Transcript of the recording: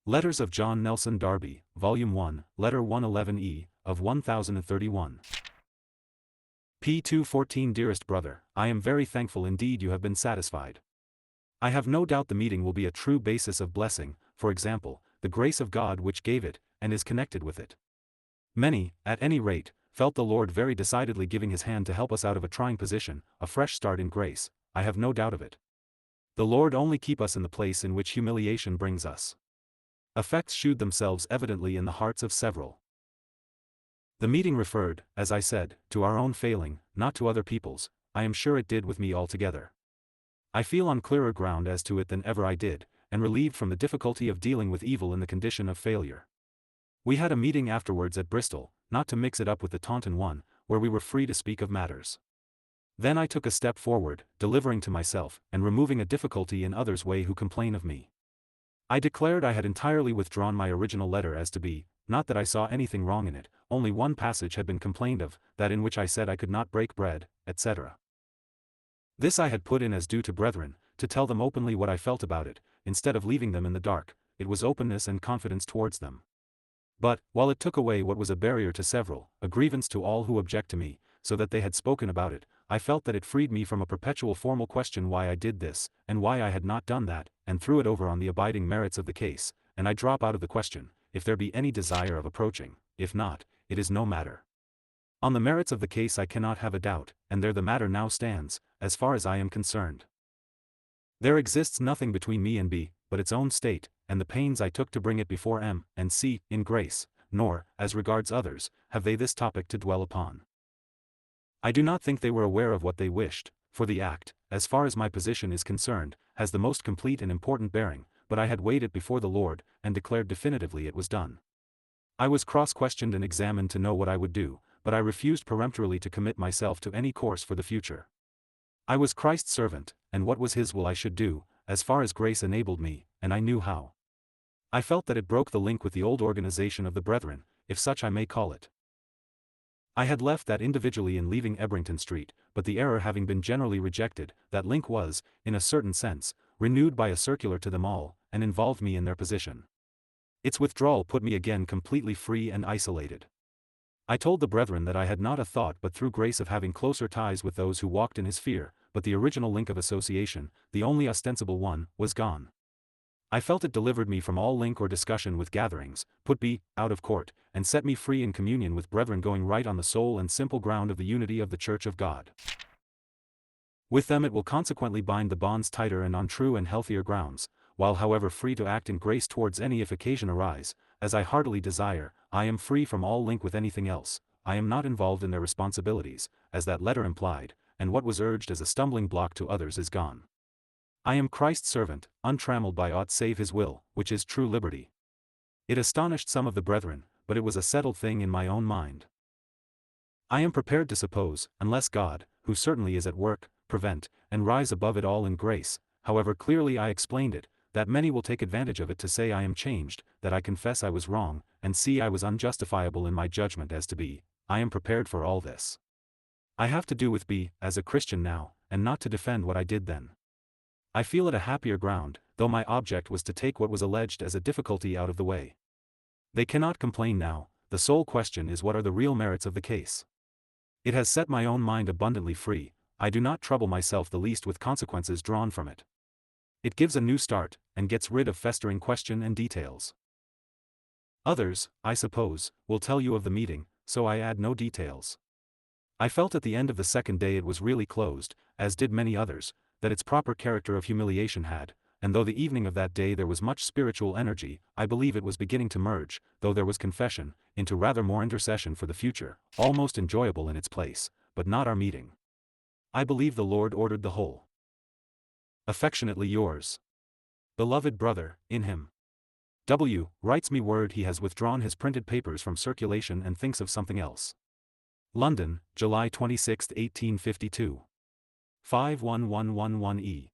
Letters of John Nelson Darby, Volume 1, Letter 111E, of 1031. p. 214. Dearest brother, I am very thankful indeed you have been satisfied. I have no doubt the meeting will be a true basis of blessing, for example, the grace of God which gave it, and is connected with it. Many, at any rate, felt the Lord very decidedly giving his hand to help us out of a trying position, a fresh start in grace, I have no doubt of it. The Lord only keep us in the place in which humiliation brings us. Effects shewed themselves evidently in the hearts of several. The meeting referred, as I said, to our own failing, not to other people's. I am sure it did with me altogether. I feel on clearer ground as to it than ever I did, and relieved from the difficulty of dealing with evil in the condition of failure. We had a meeting afterwards at Bristol, not to mix it up with the Taunton one, where we were free to speak of matters. Then I took a step forward, delivering to myself, and removing a difficulty in others' way who complain of me. I declared I had entirely withdrawn my original letter as to be, not that I saw anything wrong in it, only one passage had been complained of, that in which I said I could not break bread, etc. This I had put in as due to brethren, to tell them openly what I felt about it, instead of leaving them in the dark. It was openness and confidence towards them. But, while it took away what was a barrier to several, a grievance to all who object to me, so that they had spoken about it, I felt that it freed me from a perpetual formal question why I did this, and why I had not done that, and threw it over on the abiding merits of the case, and I drop out of the question, if there be any desire of approaching. If not, it is no matter. On the merits of the case I cannot have a doubt, and there the matter now stands, as far as I am concerned. There exists nothing between me and B, but its own state, and the pains I took to bring it before M and C, in grace, nor, as regards others, have they this topic to dwell upon. I do not think they were aware of what they wished, for the act, as far as my position is concerned, has the most complete and important bearing, but I had weighed it before the Lord, and declared definitively it was done. I was cross-questioned and examined to know what I would do, but I refused peremptorily to commit myself to any course for the future. I was Christ's servant, and what was his will I should do, as far as grace enabled me, and I knew how. I felt that it broke the link with the old organization of the brethren, if such I may call it. I had left that individually in leaving Ebrington Street, but the error having been generally rejected, that link was, in a certain sense, renewed by a circular to them all, and involved me in their position. Its withdrawal put me again completely free and isolated. I told the brethren that I had not a thought but through grace of having closer ties with those who walked in his fear, but the original link of association, the only ostensible one, was gone. I felt it delivered me from all link or discussion with gatherings, put B out of court, and set me free in communion with brethren going right on the sole and simple ground of the unity of the Church of God. With them it will consequently bind the bonds tighter and on true and healthier grounds, while however free to act in grace towards any if occasion arise, as I heartily desire, I am free from all link with anything else. I am not involved in their responsibilities, as that letter implied, and what was urged as a stumbling block to others is gone. I am Christ's servant, untrammeled by aught save his will, which is true liberty. It astonished some of the brethren, but it was a settled thing in my own mind. I am prepared to suppose, unless God, who certainly is at work, prevent, and rise above it all in grace, however clearly I explained it, that many will take advantage of it to say I am changed, that I confess I was wrong, and see I was unjustifiable in my judgment as to B. I am prepared for all this. I have to do with B, as a Christian now, and not to defend what I did then. I feel it a happier ground, though my object was to take what was alleged as a difficulty out of the way. They cannot complain now, the sole question is what are the real merits of the case. It has set my own mind abundantly free, I do not trouble myself the least with consequences drawn from it. It gives a new start, and gets rid of festering question and details. Others, I suppose, will tell you of the meeting, so I add no details. I felt at the end of the second day it was really closed, as did many others, that its proper character of humiliation had, and though the evening of that day there was much spiritual energy, I believe it was beginning to merge, though there was confession, into rather more intercession for the future, almost enjoyable in its place, but not our meeting. I believe the Lord ordered the whole. Affectionately yours. Beloved brother, in him. W. writes me word he has withdrawn his printed papers from circulation and thinks of something else. London, July 26, 1852. 51111E.